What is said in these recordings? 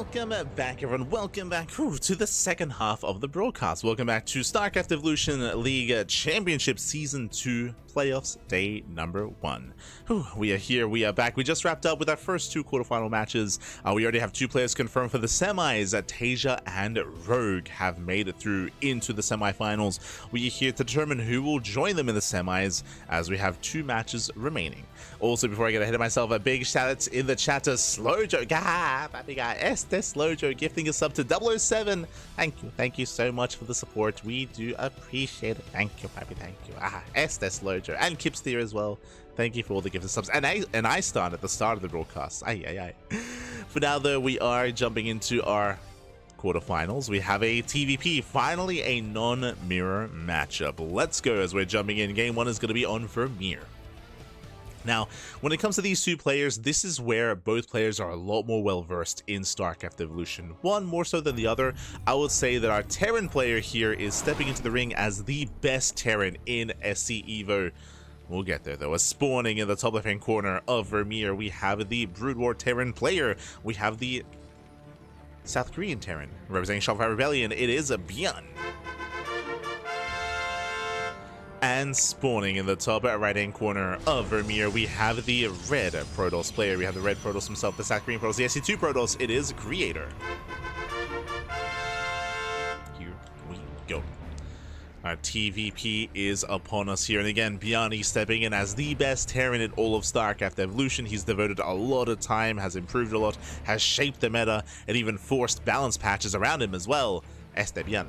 welcome back, everyone. Welcome back to the second half of the broadcast. Welcome back to StarCraft Evolution League Championship Season 2 Playoffs Day number 1. We are here, we are back. We just wrapped up with our first two quarterfinal matches. We already have two players confirmed for the semis. Tasia and Rogue have made it through into the semifinals. We are here to determine who will join them in the semis, as we have two matches remaining. Also, before I get ahead of myself, a big shout out in the chat to Slowjo. Papi guy, Slowjo gifting us up to 007. Thank you so much for the support. We do appreciate it. Thank you, Papi, thank you. Slowjo and Kipsteer as well. Thank you for all the gifted subs. And I start at the start of the broadcast. For now, though, we are jumping into our quarterfinals. We have a TvP, finally a non-mirror matchup. Let's go as we're jumping in. Game 1 is going to be on Vermeer. Now, when it comes to these two players, this is where both players are a lot more well-versed in StarCraft Evolution. One more so than the other. I would say that our Terran player here is stepping into the ring as the best Terran in SC Evo. We'll get there, though. As spawning in the top left-hand corner of Vermeer, we have the Brood War Terran player. We have the South Korean Terran. Representing Shopify Rebellion, it is a ByuN. And spawning in the top right-hand corner of Vermeer, we have the red Protoss player. We have the red Protoss himself, the South Korean Protoss, the SC2 Protoss. It is Creator. Here we go. Our TvP is upon us here, and again, ByuN stepping in as the best Terran in all of StarCraft Evolution. He's devoted a lot of time, has improved a lot, has shaped the meta, and even forced balance patches around him as well. ByuN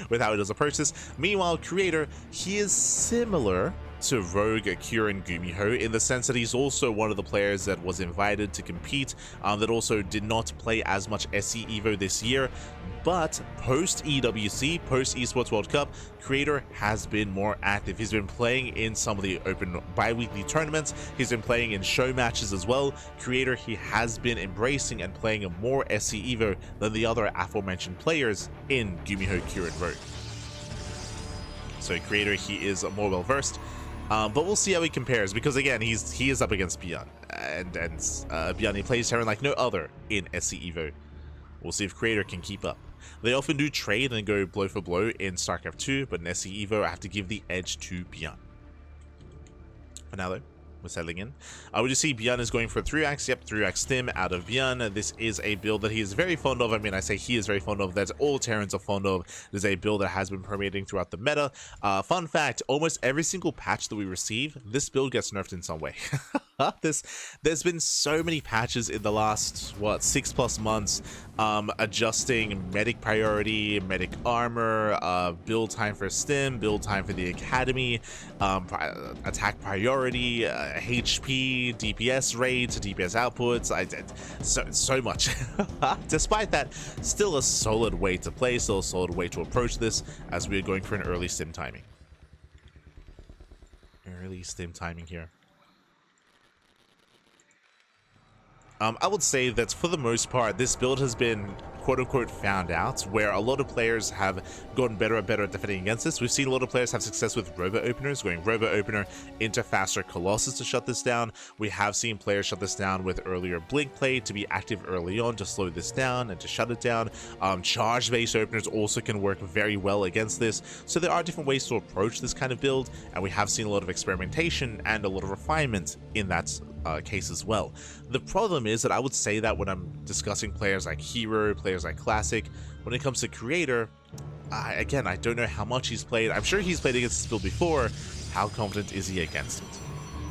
with how he does approach this. Meanwhile, Creator, he is similar to Rogue, Kieran, Gumiho in the sense that he's also one of the players that was invited to compete, that also did not play as much SE Evo this year, but post EWC, post Esports World Cup, Creator has been more active. He's been playing in some of the open bi-weekly tournaments, he's been playing in show matches as well. Creator, he has been embracing and playing more SE Evo than the other aforementioned players in Gumiho, Kieran, Rogue. So Creator, he is more well versed. But we'll see how he compares, because again, he is up against ByuN, and ByuN, he plays Terran like no other in SC Evo. We'll see if Creator can keep up. They often do trade and go blow for blow in StarCraft 2, but in SC Evo, I have to give the edge to ByuN. For now, though, we're settling in. We just see ByuN is going for 3x. Yep, 3x stim out of ByuN. This is a build that he is very fond of. I mean, I say he is very fond of. That all Terrans are fond of. This is a build that has been permeating throughout the meta. Fun fact, almost every single patch that we receive, this build gets nerfed in some way. There's been so many patches in the last, what, 6+ months, adjusting medic priority, medic armor, build time for stim, build time for the academy, attack priority, HP, DPS rates, DPS outputs. So much. Despite that, still a solid way to play, still a solid way to approach this, as we are going for an early stim timing. Early stim timing here. I would say that for the most part, this build has been quote-unquote found out, where a lot of players have gotten better and better at defending against this. We've seen a lot of players have success with Robo Openers, going Robo Opener into faster Colossus to shut this down. We have seen players shut this down with earlier Blink play to be active early on to slow this down and to shut it down. Charge-based openers also can work very well against this. So there are different ways to approach this kind of build, and we have seen a lot of experimentation and a lot of refinement in that case as well. The problem is that I would say that when I'm discussing players like Hero, players like Classic, when it comes to Creator, again, I don't know how much he's played. I'm sure he's played against this build before. How confident is he against it?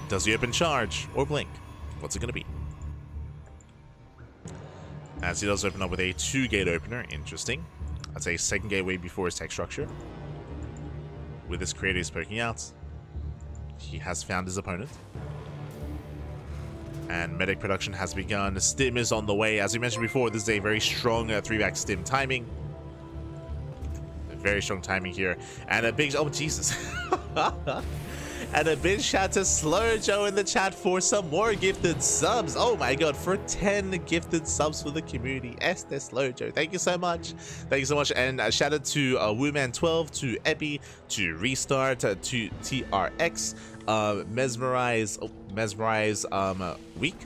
Does he open Charge or Blink? What's it going to be? As he does open up with a 2-gate opener. Interesting. I'd say second gateway before his tech structure. With his Creator is poking out, he has found his opponent. And medic production has begun. Stim is on the way. As we mentioned before, this is a very strong 3-back stim timing. Very strong timing here. And a big... Oh, Jesus. And a big shout to Slowjo in the chat for some more gifted subs. Oh my god, for 10 gifted subs for the community. Slowjo, thank you so much. Thank you so much. And a shout out to Wooman12, to Epi, to Restart, to TRX, Mesmerize Week,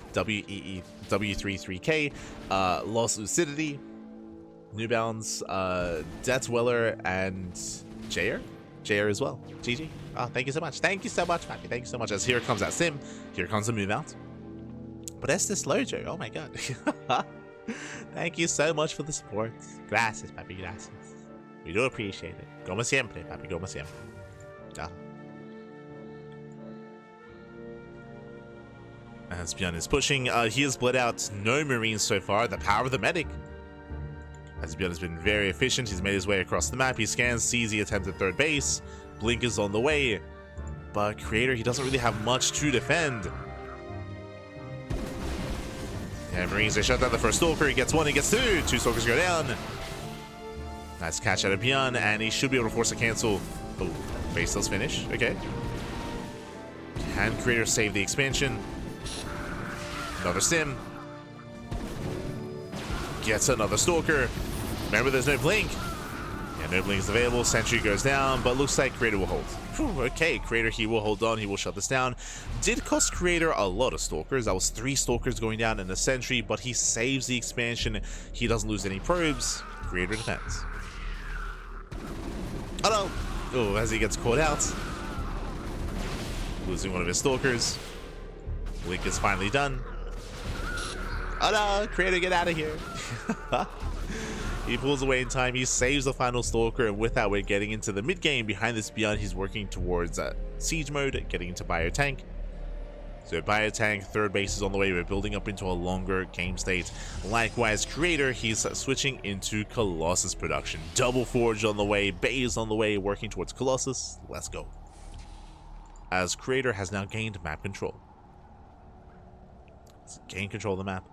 W33K, Lost Lucidity, New Balance, Death Dweller, and Jair as well. GG. Oh, thank you so much. Thank you so much, Pappy. Thank you so much. As here comes that sim. Here comes the move out. But that's the Slojo. Oh my god. Thank you so much for the support. Gracias, Papi. Gracias. We do appreciate it. Como siempre, Papi. Como siempre. Yeah. As ByuN is pushing, he has bled out no Marines so far. The power of the medic. As ByuN has been very efficient, he's made his way across the map. He scans, sees the attempt at third base. Blink is on the way. But Creator, he doesn't really have much to defend. Yeah, Marines, they shut down the first Stalker. He gets one, he gets two. Two Stalkers go down. Nice catch out of ByuN, and he should be able to force a cancel. Oh, base does finish. Okay. Can Creator save the expansion? Another sim. Gets another Stalker. Remember, there's no blink. Yeah, no blink is available. Sentry goes down, but looks like Creator will hold. Whew, okay, Creator, he will hold on. He will shut this down. Did cost Creator a lot of Stalkers. That was 3 Stalkers going down and a Sentry, but he saves the expansion. He doesn't lose any probes. Creator defends. Oh no! Oh, as he gets caught out. Losing one of his Stalkers. Blink is finally done. Oh no! Creator, get out of here! He pulls away in time. He saves the final Stalker, and with that, we're getting into the mid game. Behind this ByuN, he's working towards siege mode, getting into BioTank. So BioTank, third base is on the way. We're building up into a longer game state. Likewise, Creator, he's switching into Colossus production. Double Forge on the way, Base on the way, working towards Colossus. Let's go. As Creator has now gained map control. Let's gain control of the map.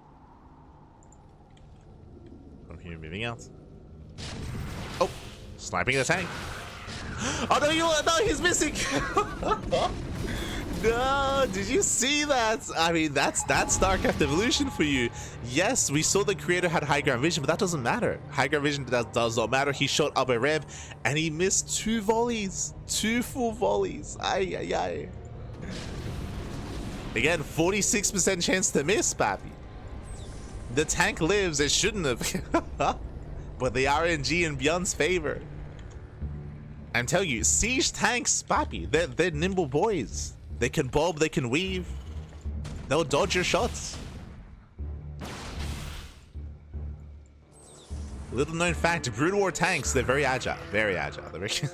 From here, moving out. Oh, sniping the tank. Oh no, he's missing. No, did you see that? I mean, that's StarCraft Evolution for you. Yes, we saw the Creator had high ground vision, but that doesn't matter. High ground vision does not matter. He shot up a rev, and he missed 2 volleys. 2 full volleys. Ay, ay, ay. Again, 46% chance to miss, Pappy. The tank lives, it shouldn't have. But the RNG in ByuN's favor. I'm telling you, siege tanks, Pappy, they're nimble boys. They can bob, they can weave. They'll dodge your shots. Little known fact, Brood War tanks, they're very agile. Very agile. They're very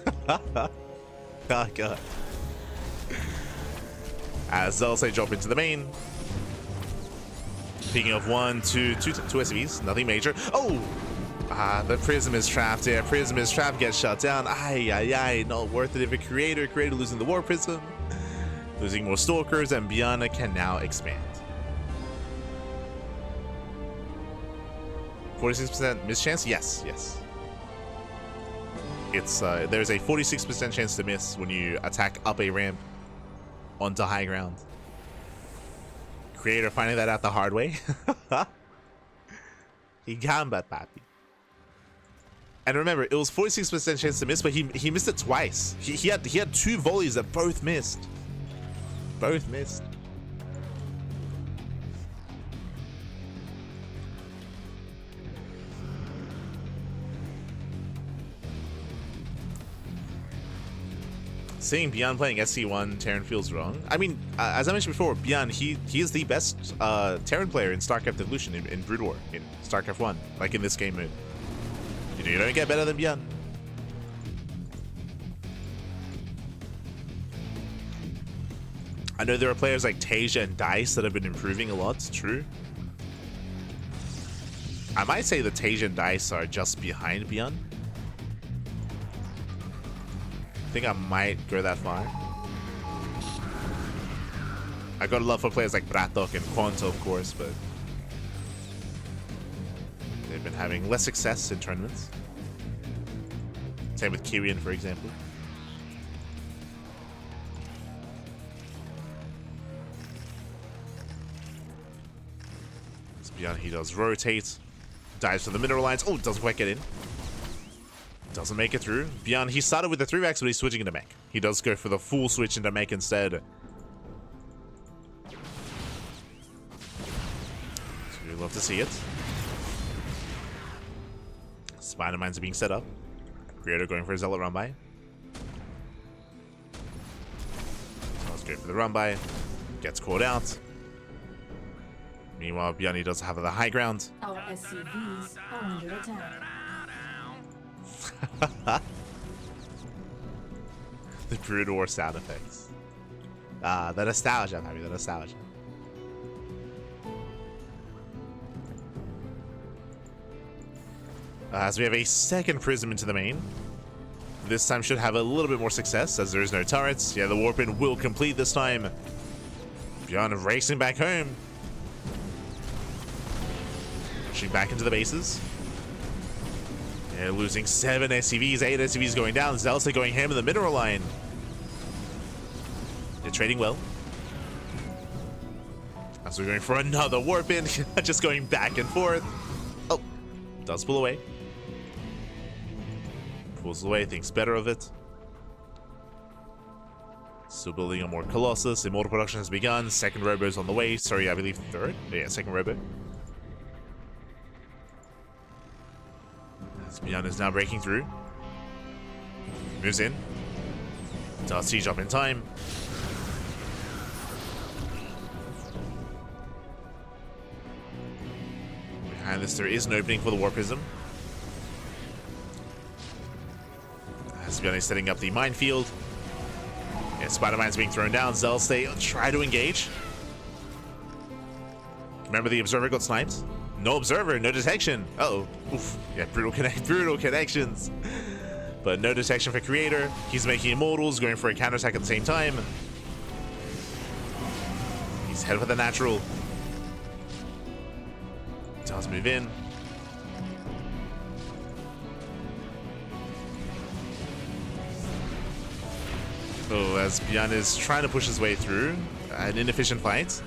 oh god. As they'll say drop into the main. Picking off 1, 2 SVs, nothing major. Oh! The Prism is trapped here. Prism is trapped, gets shut down. Ay, ay, ay, not worth it if a Creator losing the War Prism. Losing more Stalkers, and ByuN can now expand. 46% miss chance? Yes, yes. It's there's a 46% chance to miss when you attack up a ramp onto high ground. Creator finding that out the hard way. He gambat, Papi. And remember, it was 46% chance to miss, but he missed it twice. He had 2 volleys that both missed. Both missed. Seeing ByuN playing SC1 Terran feels wrong. I mean, as I mentioned before, ByuN, he is the best Terran player in StarCraft Evolution, in Brood War, in StarCraft 1, like in this game mode. You don't get better than ByuN. I know there are players like Tasia and Dice that have been improving a lot, it's true. I might say that Tasia and Dice are just behind ByuN. I think I might go that far. I got a love for players like Bratok and Quanto, of course, but they've been having less success in tournaments. Same with Kyrian, for example. ByuN, he does rotate, dives for the mineral lines. Oh, doesn't quite get in. Doesn't make it through. ByuN, he started with the 3-Rex, but he's switching into mech. He does go for the full switch into mech instead. Love to see it. Spider Mines are being set up. Creator going for a Zealot run by. Let's go for the run by. Gets caught out. Meanwhile, ByuN does have the high ground. Our SCVs are under attack. The Brood War sound effects. The nostalgia, maybe the nostalgia. As we have a second Prism into the main. This time should have a little bit more success as there is no turrets. Yeah, the Warpin will complete this time. ByuN racing back home. Pushing back into the bases. Yeah, losing 7 SCVs, 8 SCVs going down. Zelsa going ham in the mineral line. They're trading well. As we're going for another Warpin. Just going back and forth. Oh, does pull away. Pulls away, thinks better of it. Still building a more Colossus. Immortal production has begun. Second Robo's on the way. Sorry, I believe third. Yeah, second Robo. As ByuN is now breaking through. Moves in. Does siege up in time. Behind this, there is an opening for the War Prism. As ByuN is setting up the minefield. Yeah, Spider-Man's being thrown down. Zels, they try to engage. Remember the Observer got sniped? No Observer, no detection. Uh-oh. Oof. Yeah, brutal connections. But no detection for Creator. He's making Immortals, going for a counterattack at the same time. He's headed for the natural. Does move in. Oh, as ByuN is trying to push his way through. An inefficient fight.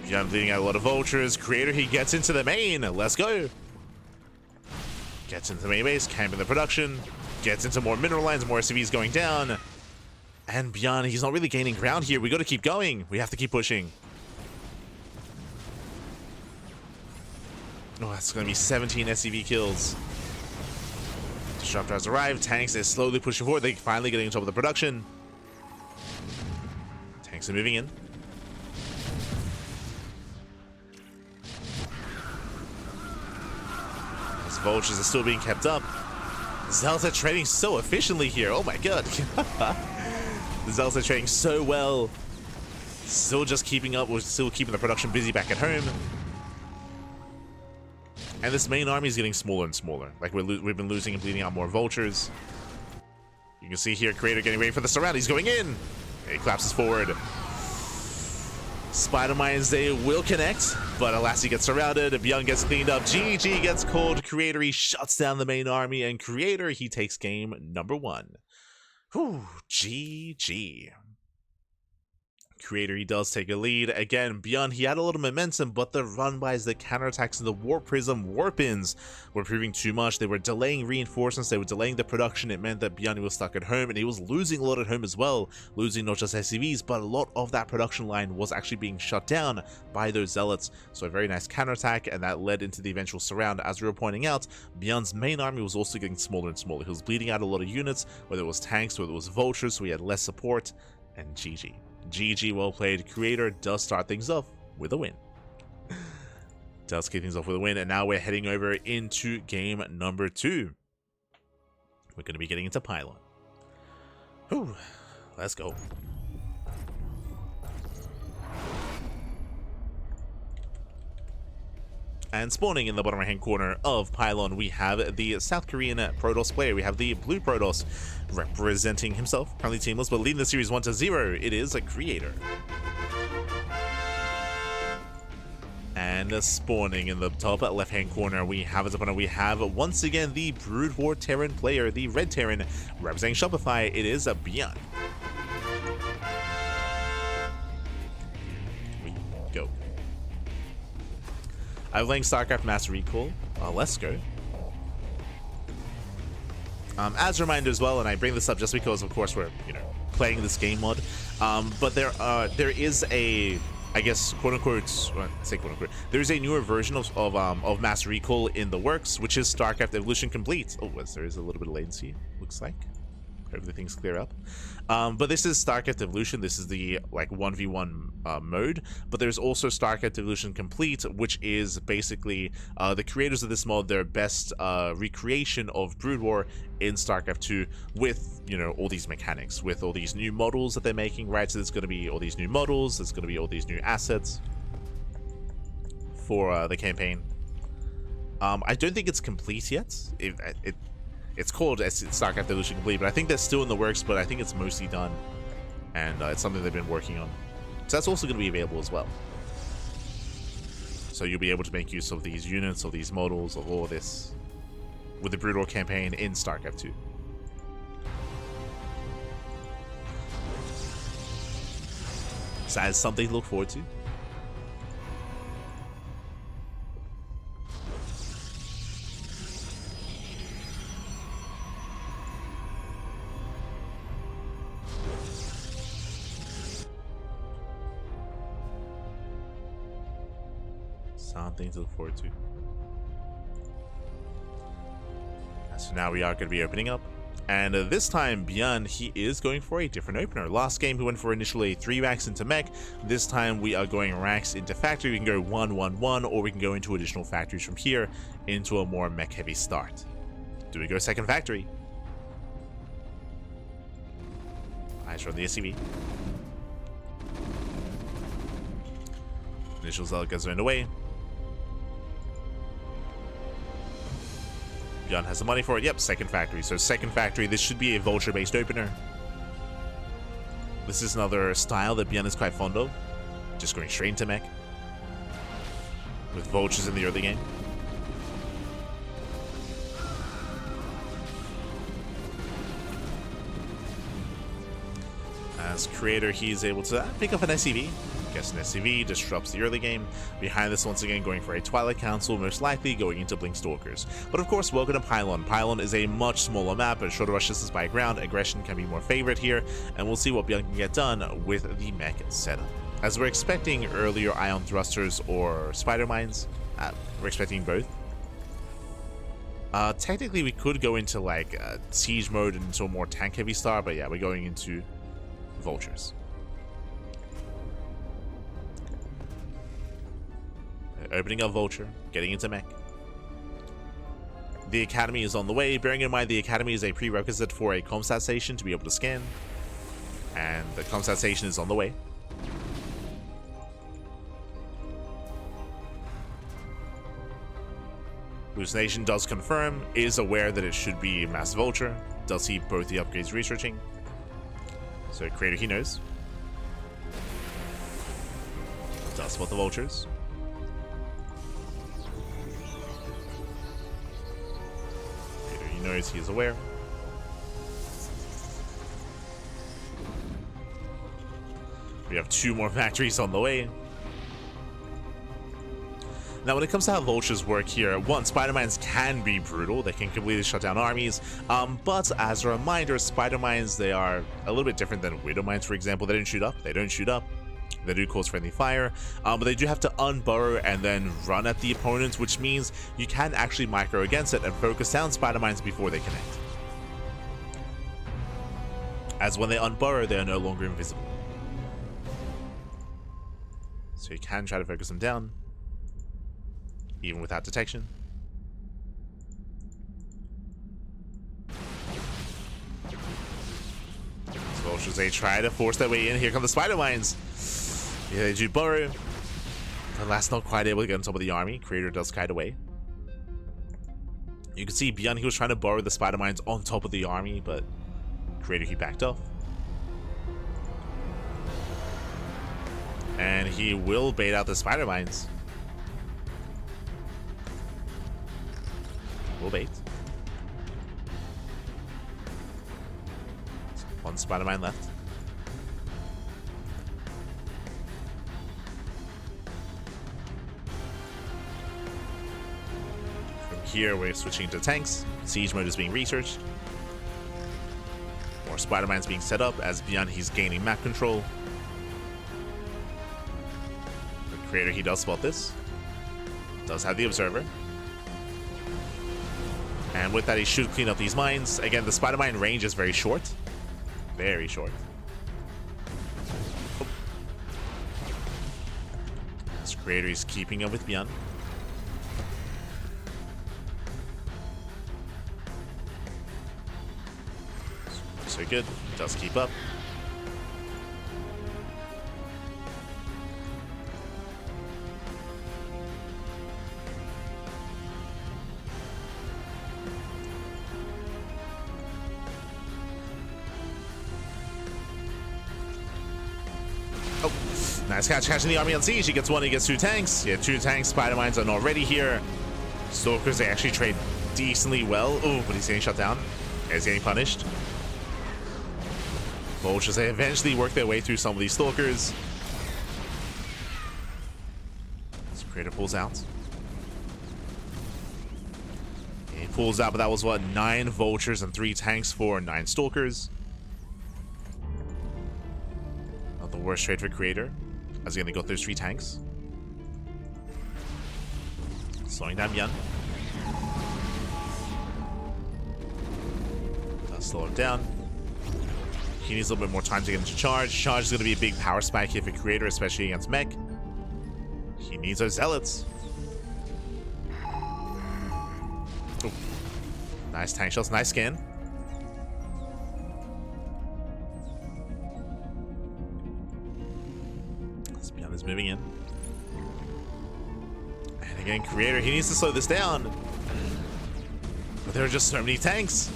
ByuN bleeding out a lot of vultures. Creator, he gets into the main. Let's go. Gets into the main base, camping the production. Gets into more mineral lines, more SCVs going down. And ByuN, he's not really gaining ground here. We got to keep going. We have to keep pushing. Oh, that's going to be 17 SCV kills. Disruptor has arrived. Tanks is slowly pushing forward. They're finally getting on top of the production. Tanks are moving in. As vultures are still being kept up. Zells are trading so efficiently here. Oh my god. The Zells are trading so well. Still just keeping up. We're still keeping the production busy back at home. And this main army is getting smaller and smaller. Like we've been losing and bleeding out more vultures. You can see here Creator getting ready for the surround. He's going in. He collapses forward. Spider Mines, they will connect, but alas, he gets surrounded. ByuN gets cleaned up. GG gets called. Creator, he shuts down the main army, and Creator, he takes game number 1. Whew, GG. Creator, he does take a lead. Again, ByuN, he had a lot of momentum, but the run-bys, the counterattacks, and the Warp Prism Warpins were proving too much. They were delaying reinforcements, they were delaying the production. It meant that ByuN was stuck at home, and he was losing a lot at home as well. Losing not just SCVs, but a lot of that production line was actually being shut down by those Zealots. So a very nice counterattack, and that led into the eventual surround. As we were pointing out, ByuN's main army was also getting smaller and smaller. He was bleeding out a lot of units, whether it was tanks, whether it was vultures, so he had less support, and GG. GG, well played. Creator does start things off with a win. Does kick things off with a win, and now we're heading over into game number 2. We're going to be getting into Pylon. Whew, let's go. And spawning in the bottom right-hand corner of Pylon, we have the South Korean Protoss player. We have the blue Protoss representing himself, currently teamless, but leading the series 1-0. It is a Creator. And spawning in the top left-hand corner, we have as opponent, we have once again the Brood War Terran player, the Red Terran, representing Shopify. It is a ByuN. We go. I'm playing StarCraft Mass Recall. Let's go. As a reminder as well, and I bring this up just because, of course, we're playing this game mod. But there is a I guess, quote unquote, well, say quote unquote, there's a newer version of Mass Recall in the works, which is StarCraft Evolution Complete. Oh, there is a little bit of latency, looks like. Hopefully things clear up. But this is StarCraft Evolution. This is the like 1v1 mode. But there's also StarCraft Evolution Complete, which is basically the creators of this mod, their best recreation of Brood War in StarCraft 2 with, you know, all these mechanics, with all these new models that they're making, right? So there's going to be all these new models, there's going to be all these new assets for the campaign. I don't think it's complete yet. It's called StarCraft Evolution Complete, but I think that's still in the works, but I think it's mostly done. And it's something they've been working on. So that's also going to be available as well. So you'll be able to make use of these units, of these models, of all of this with the Brood War campaign in StarCraft 2. So that's something to look forward to. Something to look forward to. So now we are going to be opening up. And this time, ByuN, he is going for a different opener. Last game, he went for initially 3 racks into mech. This time, we are going racks into factory. We can go 1-1-1, or we can go into additional factories from here into a more mech-heavy start. Do we go second factory? Eyes from the SCV. Initial Zealot gets zoned away. ByuN has the money for it. Yep, second factory. So second factory, this should be a vulture-based opener. This is another style that ByuN is quite fond of. Just going straight into mech. With vultures in the early game. As creator, he's able to pick up an SCV. Guess an SCV disrupts the early game. Behind this, once again, going for a Twilight Council, most likely going into Blink Stalkers. But of course, welcome to Pylon. Pylon is a much smaller map, but shorter rush distance by ground. Aggression can be more favorite here, and we'll see what ByuN can get done with the mech setup. As we're expecting earlier Ion Thrusters or Spider Mines, we're expecting both. Technically, we could go into like siege mode and into a more tank-heavy start, but yeah, we're going into vultures. Opening up vulture, getting into mech. The academy is on the way. Bearing in mind the academy is a prerequisite for a comstat station to be able to scan, and the comstat station is on the way. Hallucination does confirm, is aware that it should be Mass Vulture, does see both the upgrades researching. So creator, he knows. Does spot the vultures. Knows he is aware. We have 2 more factories on the way. Now, when it comes to how vultures work here, one, Spider-Mines can be brutal. They can completely shut down armies. But as a reminder, Spider-Mines, they are a little bit different than Widow Mines, for example. They don't shoot up. They don't shoot up. They do cause friendly fire, but they do have to unburrow and then run at the opponent, which means you can actually micro against it and focus down Spider Mines before they connect. As when they unburrow, they are no longer invisible. So you can try to focus them down, even without detection. So Vultures, they try to force their way in. Here come the Spider Mines. Yeah, they do burrow. The last not quite able to get on top of the army. Creator does kite away. You can see ByuN, he was trying to burrow the Spider Mines on top of the army, but Creator, he backed off. And he will bait out the Spider Mines. Will bait. One Spider Mine left. Here we're switching to tanks. Siege mode is being researched. More Spider-Mines being set up as ByuN, he's gaining map control. Creator, he does spot this. Does have the Observer. And with that, he should clean up these mines. Again, the Spider Mine range is very short. Very short. Oh. This Creator is keeping up with ByuN. So good. Does keep up. Oh, nice catching the army on siege. He gets one, he gets two tanks. Yeah, two tanks. Spider Mines are not ready here. Stalkers, they actually trade decently well. Oh, but he's getting shut down. He's getting punished. Vultures, they eventually work their way through some of these Stalkers. So Creator pulls out. He pulls out, but that was what, 9 Vultures and 3 tanks for 9 Stalkers. Not the worst trade for Creator, as he's gonna go through 3 tanks. Slowing down ByuN. Does slow him down. He needs a little bit more time to get into charge. Charge is going to be a big power spike here for Creator, especially against mech. He needs those zealots. Ooh. Nice tank shots, nice scan. ByuN is moving in. And again, Creator, he needs to slow this down. But there are just so many tanks.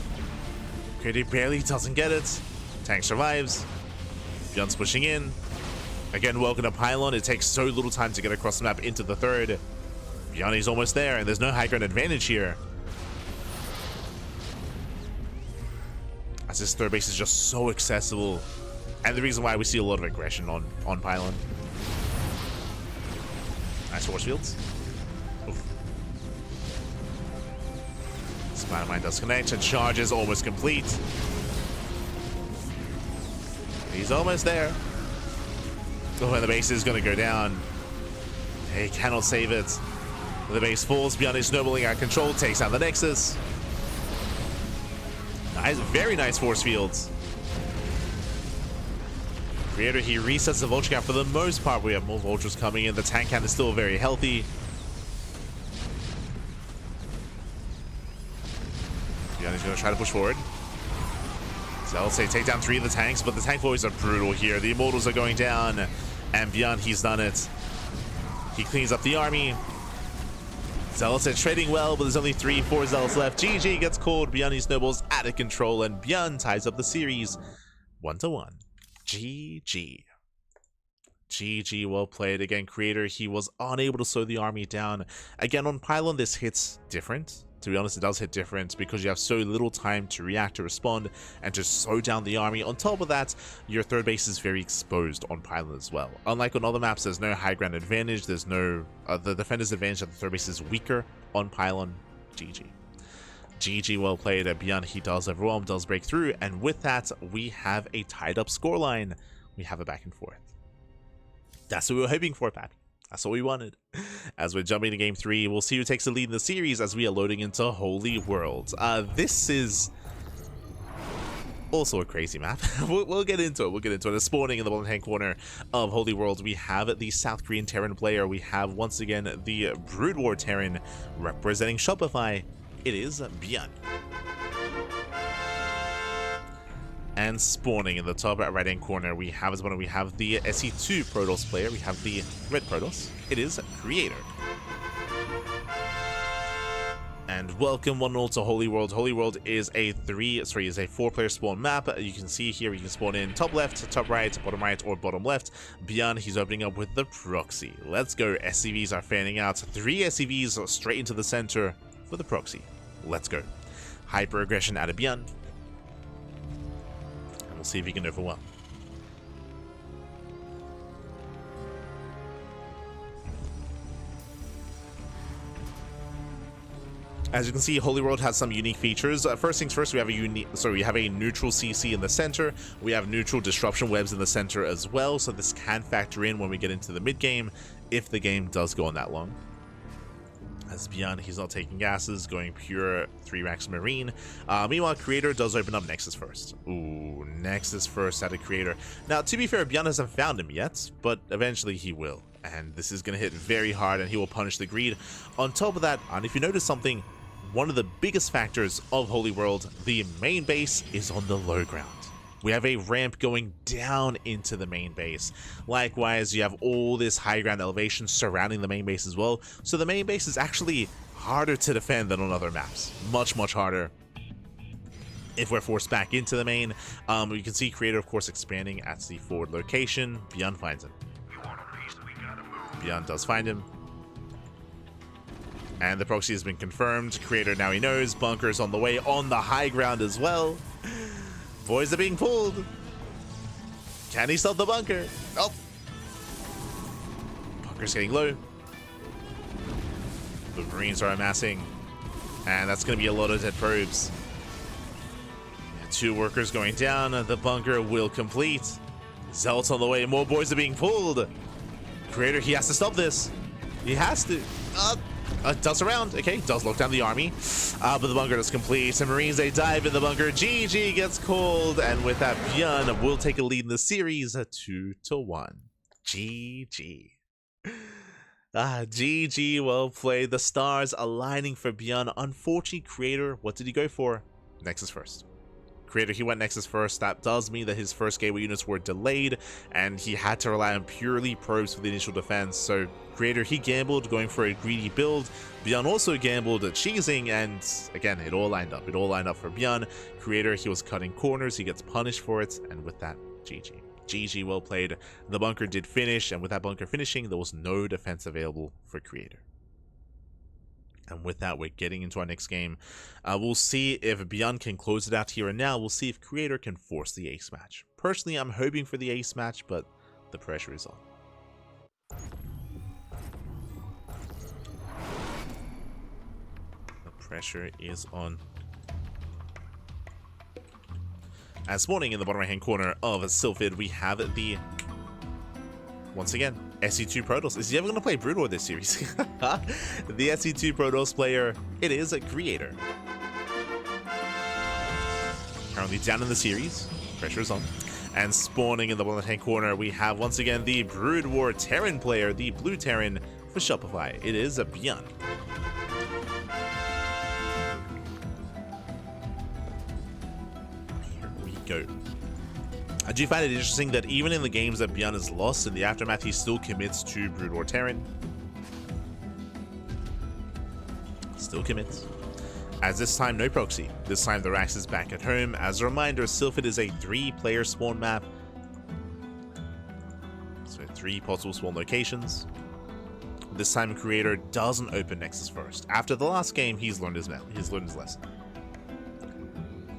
Creator barely doesn't get it. Tank survives. ByuN's pushing in. Again, welcome to Pylon. It takes so little time to get across the map into the third. ByuN is almost there, and there's no high ground advantage here. As this third base is just so accessible. And the reason why we see a lot of aggression on Pylon. Nice force fields. Oof. Spider Mine does connect, and charge is almost complete. He's almost there. Oh, and the base is going to go down. He cannot save it. The base falls. ByuN is snowballing out of control. Takes out the Nexus. Nice, very nice force fields. Creator, he resets the Vulture count for the most part. We have more Vultures coming in. The tank count is still very healthy. ByuN is going to try to push forward. So I'll say take down 3 of the tanks, but the tank boys are brutal here. The Immortals are going down, and ByuN, he's done it. He cleans up the army. Zealots are trading well, but there's only 3-4 Zealots left. GG gets called. ByuN, he snowballs out of control, and ByuN ties up the series 1-1. GG. GG, well played. Again, Creator, he was unable to slow the army down. Again, on Pylon, this hits different. To be honest, it does hit different because you have so little time to react, to respond, and to slow down the army. On top of that, your third base is very exposed on Pylon as well. Unlike on other maps, there's no high ground advantage. There's no... the defender's advantage of the third base is weaker on Pylon. GG. GG, well played. ByuN, he does overwhelm, does break through, and with that, we have a tied up scoreline. We have a back and forth. That's what we were hoping for, Pat. That's what we wanted. As we're jumping to game 3, we'll see who takes the lead in the series as we are loading into Holy World. This is also a crazy map. we'll get into it. We'll get into it. It's spawning in the bottom hand corner of Holy World. We have the South Korean Terran player. We have, once again, the Brood War Terran representing Shopify. It is ByuN. And spawning in the top right hand corner, we have the SE2 Protoss player. We have the red Protoss. It is Creator. And welcome one and all to Holy World. Holy World is a 4-player spawn map. You can see here you can spawn in top left, top right, or bottom left. ByuN, he's opening up with the proxy. Let's go. SCVs are fanning out. 3 SCVs straight into the center for the proxy. Let's go. Hyper aggression out of ByuN. See if he can overwhelm. As you can see, Holy World has some unique features. First things first, we have a neutral CC in the center. We have neutral disruption webs in the center as well, so this can factor in when we get into the mid game. if the game does go on that long. As ByuN, he's not taking gases, going pure 3 racks Marine. Meanwhile, Creator does open up Nexus first. Ooh, Nexus first at a Creator. Now, to be fair, ByuN hasn't found him yet, but eventually he will. And this is going to hit very hard, and he will punish the greed. On top of that, and if you notice something, one of the biggest factors of Holy World, the main base is on the low ground. We have a ramp going down into the main base. Likewise, you have all this high ground elevation surrounding the main base as well. So the main base is actually harder to defend than on other maps. Much, much harder. If we're forced back into the main, you can see Creator, of course, expanding at the forward location. ByuN finds him. ByuN does find him. And the proxy has been confirmed. Creator, now he knows. Bunker's on the way on the high ground as well. Boys are being pulled. Can he stop the bunker? Oh. Bunker's getting low. The Marines are amassing. And that's going to be a lot of dead probes. 2 workers going down. The bunker will complete. Zealots on the way. More boys are being pulled. Creator, he has to stop this. He has to. Does around. Okay, does lock down the army. But the bunker does complete. And Marines, they dive in the bunker. GG gets called. And with that, ByuN will take a lead in the series 2-1. GG. GG, well played. The stars aligning for ByuN. Unfortunately, Creator, what did he go for? Nexus first. Creator, he went Nexus first. That does mean that his first gateway units were delayed, and he had to rely on purely probes for the initial defense. So Creator, he gambled, going for a greedy build. ByuN also gambled at cheesing, and again, it all lined up. It all lined up for ByuN. Creator, he was cutting corners. He gets punished for it, and with that, GG. GG, well played. The bunker did finish, and with that bunker finishing, there was no defense available for Creator. And with that, we're getting into our next game. We'll see if ByuN can close it out here and now. We'll see if Creator can force the ace match. Personally, I'm hoping for the ace match, but the pressure is on. The pressure is on. As spawning in the bottom right-hand corner of Sylphid, we have the... Once again, SE2 Protoss. Is he ever going to play Brood War this series? The SE2 Protoss player, it is a Creator. Currently down in the series. Pressure is on. And spawning in the bottom left-hand corner, we have once again the Brood War Terran player, the Blue Terran for Shopify. It is a ByuN. Here we go. I do find it interesting that even in the games that ByuN has lost, in the aftermath he still commits to Brood War Terran. Still commits. As this time, no proxy. This time the Rax is back at home. As a reminder, Sylphid is a 3-player spawn map. So 3 possible spawn locations. This time Creator doesn't open Nexus first. After the last game, he's learned his lesson.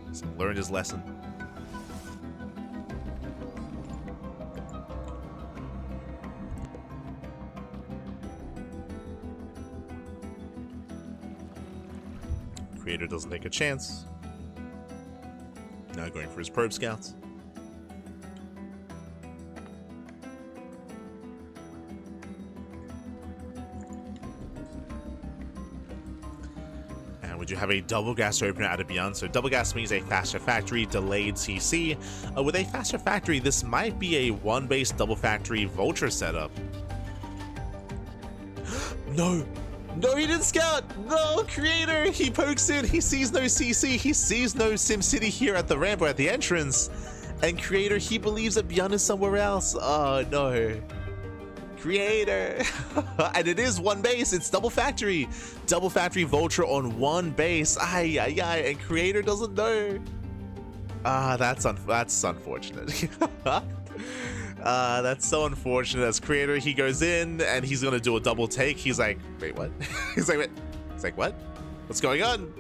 He's learned his lesson. Creator doesn't take a chance. Now going for his probe scouts. And we do have a double gas opener out of ByuN. So double gas means a faster factory, delayed CC. With a faster factory, this might be a 1-base double factory vulture setup. No! No, he didn't scout! No, Creator! He pokes in, he sees no CC, he sees no SimCity here at the ramp or at the entrance. And Creator, he believes that ByuN is somewhere else. Oh, no. Creator! And it is 1 base, it's double factory. Double factory vulture on 1 base. Ay, ay, ay, and Creator doesn't know. That's unfortunate. That's so unfortunate. As Creator, he goes in and he's gonna do a double take. He's like, wait, what? He's like, what? What's going on?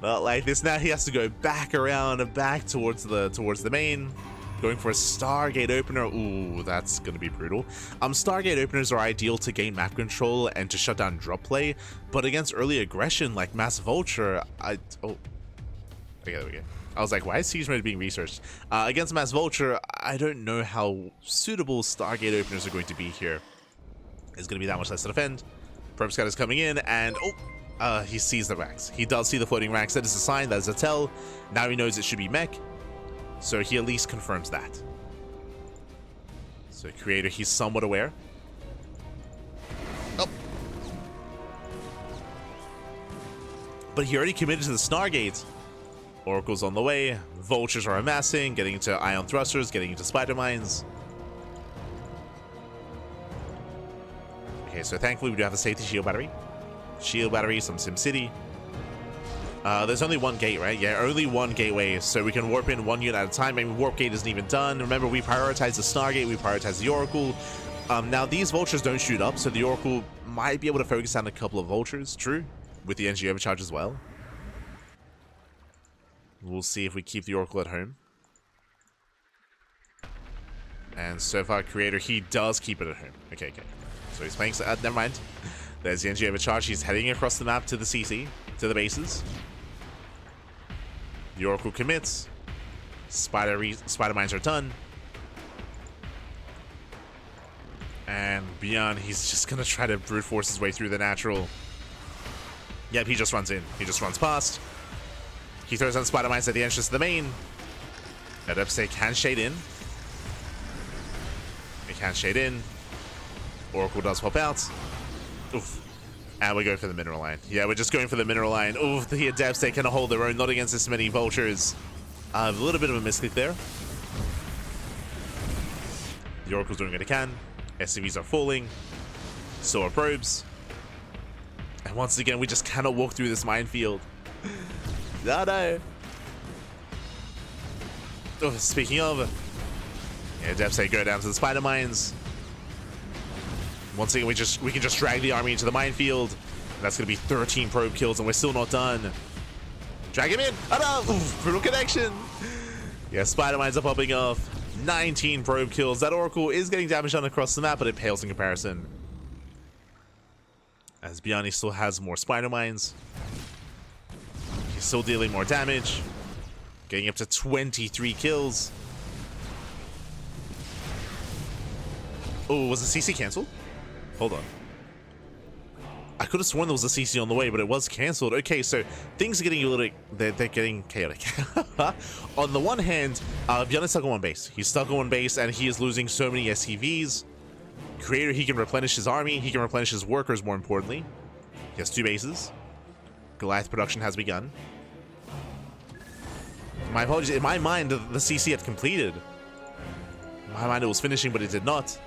Not like this. Now he has to go back around, back towards the main, going for a Stargate opener. Ooh, that's gonna be brutal. Stargate openers are ideal to gain map control and to shut down drop play, but against early aggression like Mass Vulture, okay, there we go. I was like, why is Siege Mode being researched? Against Mass Vulture, I don't know how suitable Stargate openers are going to be here. It's going to be that much less to defend. Probe Scout is coming in, and he sees the racks. He does see the floating racks. That is a sign, that is a tell. Now he knows it should be mech, so he at least confirms that. So Creator, he's somewhat aware. Oh. But he already committed to the Stargate. Oracle's on the way. Vultures are amassing, getting into ion thrusters, getting into spider mines. Okay, so thankfully we do have a safety shield battery. Shield battery, some SimCity. There's only one gate, right? Yeah, only one gateway, so we can warp in one unit at a time. I mean, warp gate isn't even done. Remember, we prioritize the Stargate, we prioritize the Oracle. Now, these vultures don't shoot up, so the Oracle might be able to focus on a couple of vultures, true, with the NG overcharge as well. We'll see if we keep the Oracle at home. And so far, Creator, he does keep it at home. Okay. So he's playing... never mind. There's the NG overcharge. He's heading across the map to the CC, to the bases. The Oracle commits. Spider mines are done. And ByuN, he's just going to try to brute force his way through the natural. Yep, he just runs in. He just runs past. He throws on spider mines at the entrance to the main. Adepse can shade in. He can shade in. Oracle does pop out. Oof. And we go for the mineral line. Yeah, we're just going for the mineral line. Oof, the Adepse can hold their own, not against this many vultures. A little bit of a misclick there. The Oracle's doing what it can. SCVs are falling. So are probes. And once again, we just cannot walk through this minefield. No. Oh, speaking of, yeah, Adepse go down to the spider mines. Once again, we can just drag the army into the minefield. That's going to be 13 probe kills, and we're still not done. Drag him in. Oh no! Oof, brutal connection. Yeah, spider mines are popping off. 19 probe kills. That Oracle is getting damage done across the map, but it pales in comparison. As ByuN still has more spider mines. He's still dealing more damage. Getting up to 23 kills. Oh, was the CC cancelled? Hold on. I could have sworn there was a CC on the way, but it was cancelled. Okay, so things are getting a little... They're getting chaotic. On the one hand, ByuN is stuck on one base. He's stuck on one base, and he is losing so many SCVs. Creator, he can replenish his army. He can replenish his workers, more importantly. He has 2 bases. Goliath production has begun. My apologies. In my mind, the CC had completed. In my mind, it was finishing, but it did not.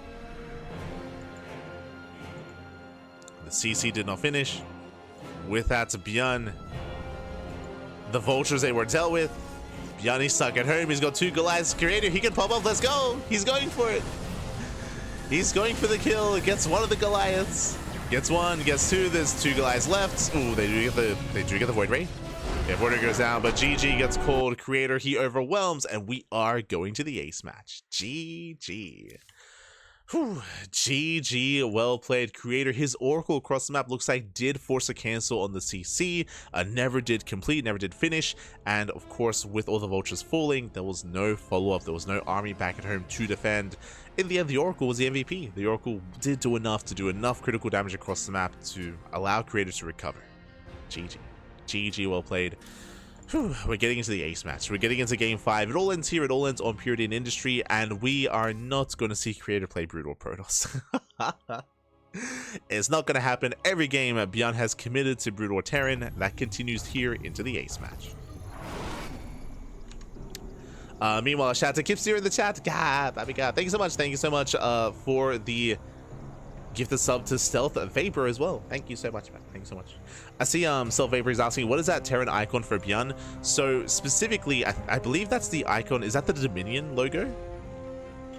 The CC did not finish. With that, ByuN, the vultures, they were dealt with. ByuN, he's stuck at home. He's got 2 Goliaths. Creator, he can pop up. Let's go. He's going for it. He's going for the kill. Gets one of the Goliaths. Gets 1, gets 2. There's 2 Goliaths left. Ooh, they do get the Void Ray. Yeah, Void Ray goes down, but GG gets called. Creator, he overwhelms, and we are going to the ace match. GG. Whew. GG, well played. Creator. His Oracle across the map looks like did force a cancel on the CC, never did complete, never did finish, and of course with all the vultures falling, there was no follow-up, there was no army back at home to defend. In the end, the Oracle was the MVP. The Oracle did do enough critical damage across the map to allow Creator to recover. GG. GG, well played. Whew, we're getting into the ace match. We're getting into game 5. It all ends here. It all ends on Purity and Industry, and we are not going to see Creator play Brutal Protoss. It's not going to happen. Every game, ByuN has committed to Brutal Terran. That continues here into the ace match. Meanwhile, shout out to Kipster in the chat. God, Baby God. Thank you so much for the gift sub to Stealth Vapor as well. Thank you so much, man. Thank you so much. I see Stealth Vapor is asking, what is that Terran icon for ByuN? So specifically, I believe that's the icon. Is that the Dominion logo?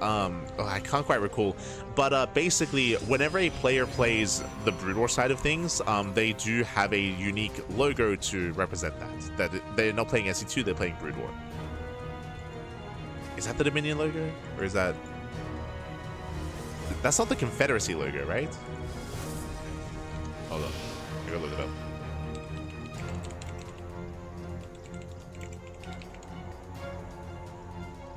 I can't quite recall. But basically, whenever a player plays the Brood War side of things, they do have a unique logo to represent that. That they're not playing SE2, they're playing Brood War. Is that the Dominion logo? Or is that... That's not the Confederacy logo, right? Hold on. I gotta look it up.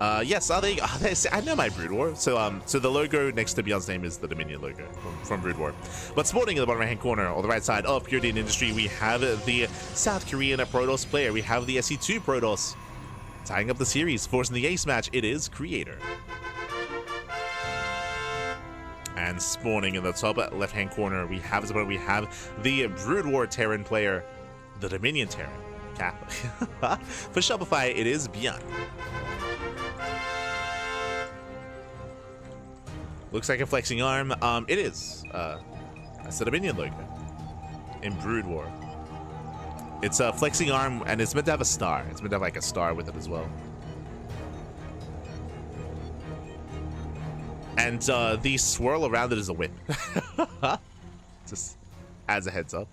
Yes, are they? I know my Brood War. So the logo next to ByuN's name is the Dominion logo from Brood War. But sporting in the bottom right-hand corner, on the right side of ByuN Industry, we have the South Korean Protoss player. We have the SE2 Protoss tying up the series, forcing the ace match. It is Creator. And spawning in the top left-hand corner, we have the Brood War Terran player, the Dominion Terran. Cap. For Shopify, it is ByuN. Looks like a flexing arm. It is. That's the Dominion logo in Brood War. It's a flexing arm, and it's meant to have a star. It's meant to have like a star with it as well. And the swirl around it is a whip. Just adds a heads up.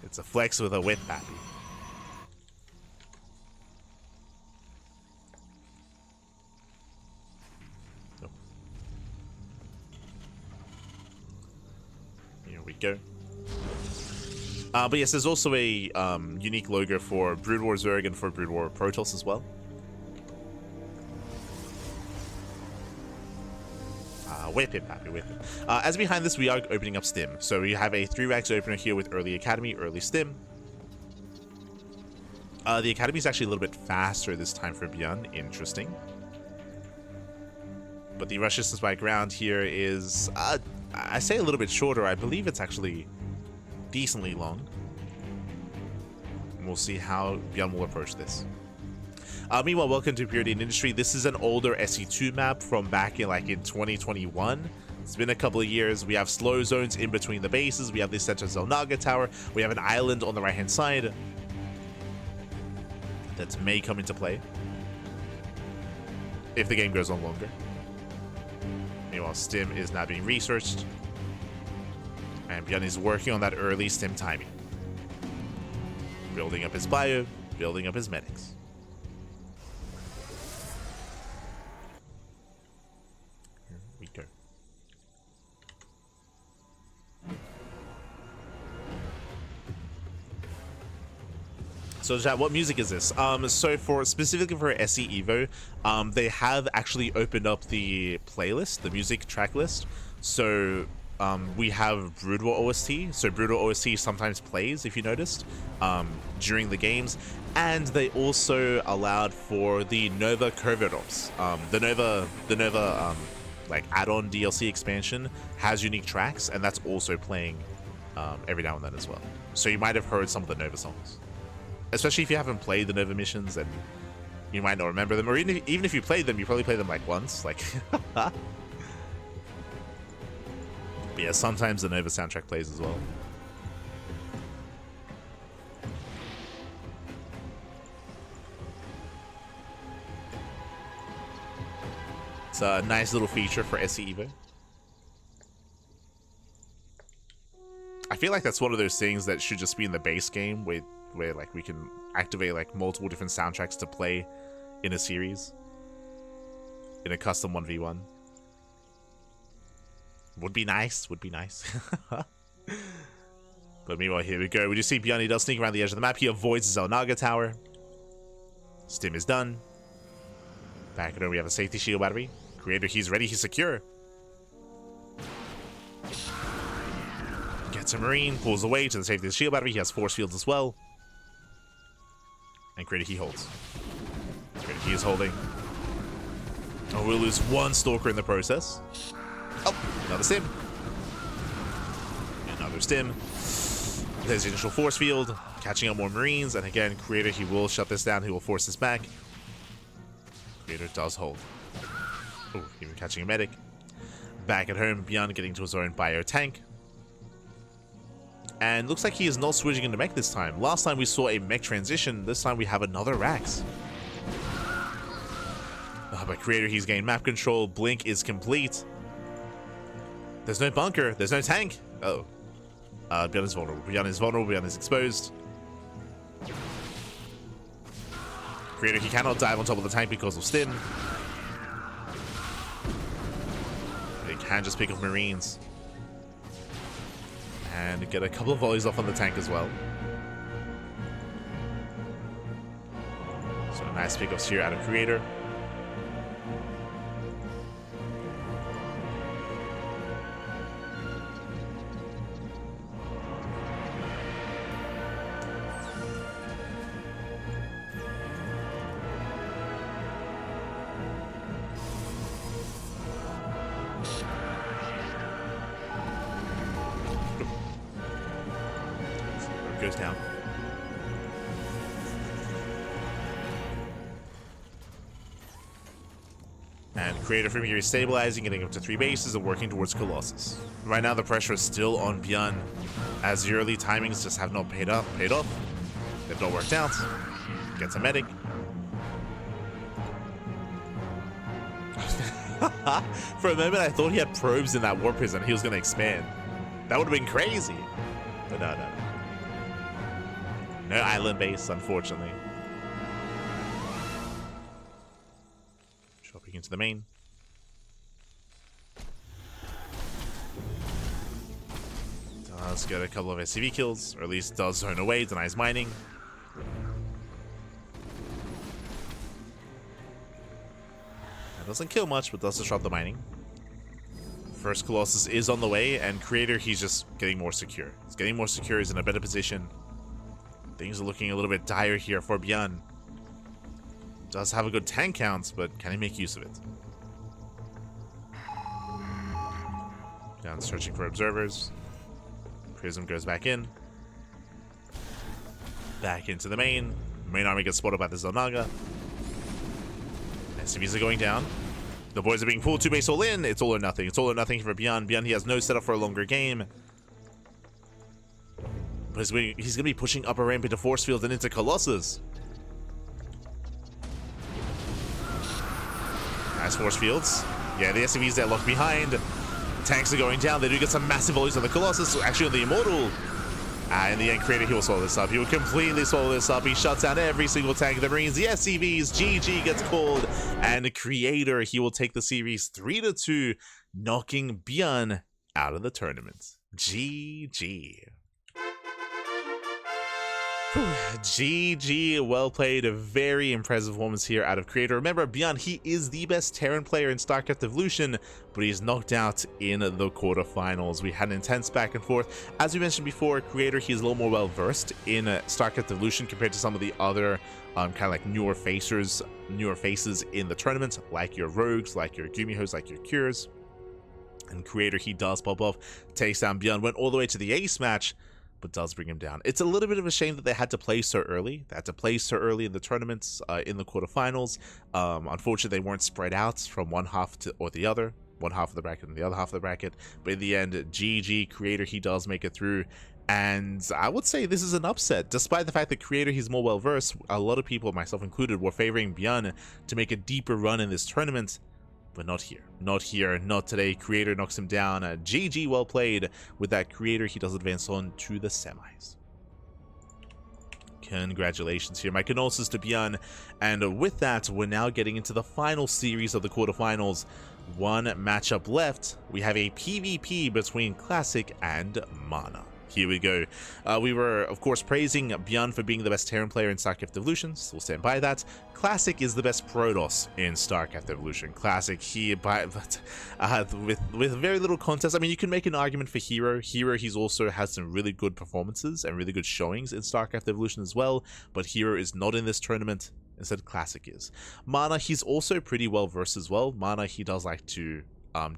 It's a flex with a whip, happy. Here we go. But yes, there's also a unique logo for Brood War Zerg and for Brood War Protoss as well. Whip him, happy, whip him. As behind this, we are opening up Stim. So we have a 3-racks opener here with early Academy, early Stim. The Academy is actually a little bit faster this time for ByuN. Interesting. But the rush distance by ground here is, I say a little bit shorter. I believe it's actually decently long. And we'll see how ByuN will approach this. Meanwhile, welcome to ByuN Industry. This is an older SE2 map from back in in 2021. It's been a couple of years. We have slow zones in between the bases. We have the center Zelnaga tower. We have an island on the right-hand side that may come into play if the game goes on longer. Meanwhile, Stim is now being researched, and ByuN is working on that early Stim timing. Building up his bio, building up his medics. Go. So chat, what music is this? So specifically for SE Evo, they have actually opened up the playlist, the music track list. So we have Brood War OST. So Brood War OST sometimes plays, if you noticed, during the games. And they also allowed for the Nova Corveros. The Nova add-on DLC expansion has unique tracks, and that's also playing every now and then as well. So you might have heard some of the Nova songs, especially if you haven't played the Nova missions, and you might not remember them, or even if you played them, you probably played them once. But yeah, sometimes the Nova soundtrack plays as well. It's a nice little feature for SE Evo. I feel like that's one of those things that should just be in the base game where we can activate multiple different soundtracks to play in a series, in a custom 1v1. Would be nice, would be nice. But meanwhile, here we go. We just see ByuN. He does sneak around the edge of the map. He avoids the Zelnaga tower. Stim is done. Back over, we have a safety shield battery. Creator, he's ready, he's secure. Gets a Marine, pulls away to the safety of the shield battery. He has force fields as well. And Creator, he holds. Creator, he is holding. Oh, we'll lose one Stalker in the process. Oh, another Stim. Another Stim. There's the initial force field, catching up more Marines. And again, Creator, he will shut this down. He will force this back. Creator does hold. Oh, even catching a medic. Back at home, ByuN getting to his own bio tank. And looks like he is not switching into mech this time. Last time we saw a mech transition. This time we have another Rax. But Creator, he's gained map control. Blink is complete. There's no bunker. There's no tank. Oh. ByuN is vulnerable. ByuN is vulnerable. ByuN is exposed. Creator, he cannot dive on top of the tank because of Stim. He can just pick up Marines. And get a couple of volleys off on the tank as well. So Nice pickups here out of Creator. Goes down. And Creator from here is stabilizing, getting up to 3 bases and working towards Colossus. Right now the pressure is still on ByuN, as the early timings just have not paid off. They've not worked out. Gets a medic. For a moment I thought he had probes in that warp prison. He was going to expand. That would have been crazy. But no. No island base, unfortunately. Dropping into the main. Does get a couple of SCV kills, or at least does zone away, denies mining. That doesn't kill much, but does disrupt the mining. First Colossus is on the way, and Creator, he's just getting more secure. He's getting more secure, he's in a better position. Things are looking a little bit dire here for ByuN. Does have a good tank count, but can he make use of it? ByuN searching for observers. Prism goes back in. Back into the main. Main army gets spotted by the Zelnaga. SCVs are going down. The boys are being pulled 2 base all in. It's all or nothing. It's all or nothing for ByuN. ByuN, he has no setup for a longer game. But he's going to be pushing up a ramp into force field and into Colossus. Nice force fields. Yeah, the SCVs there locked behind. Tanks are going down. They do get some massive volleys on the Colossus. Actually, on the Immortal. In the end, Creator, he will swallow this up. He will completely swallow this up. He shuts down every single tank of the Marines. The SCVs, GG gets called. And Creator, he will take the series 3-2, knocking ByuN out of the tournament. GG. GG, well played. A very impressive performance here out of Creator. Remember, ByuN, he is the best Terran player in StarCraft Evolution, but he's knocked out in the quarterfinals. We had an intense back and forth. As we mentioned before, Creator, he's a little more well versed in StarCraft Evolution compared to some of the other kind of like newer faces in the tournament, like your Rogues, like your Gumihos, like your Cures. And Creator, he does pop off, takes down ByuN, went all the way to the ace match, but does bring him down. It's a little bit of a shame that they had to play so early. They had to play so early in the tournaments, in the quarterfinals. Unfortunately, they weren't spread out from one half or the other. One half of the bracket and the other half of the bracket. But in the end, GG, Creator, he does make it through. And I would say this is an upset. Despite the fact that Creator, he's more well-versed, a lot of people, myself included, were favoring ByuN to make a deeper run in this tournament. But not here. Not here. Not today. Creator knocks him down. GG, well played. With that, Creator, he does advance on to the semis. Congratulations here. My condolences to ByuN. And with that, we're now getting into the final series of the quarterfinals. One matchup left. We have a PvP between Classic and Mana. Here we go. We were, of course, praising ByuN for being the best Terran player in StarCraft Evolution. So we'll stand by that. Classic is the best Protoss in StarCraft Evolution. Classic, with very little contest. I mean, you can make an argument for Hero. Hero, he's also has some really good performances and really good showings in StarCraft Evolution as well. But Hero is not in this tournament. Instead, Classic is. Mana, he's also pretty well versed as well. Mana, he does like to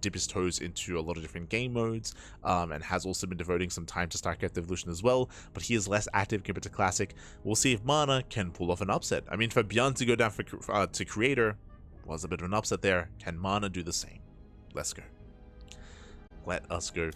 dip his toes into a lot of different game modes, and has also been devoting some time to StarCraft Evolution as well, but he is less active compared to Classic. We'll see if Mana can pull off an upset. I mean, for ByuN to go down to Creator was a bit of an upset there. Can Mana do the same? Let's go. Let us go.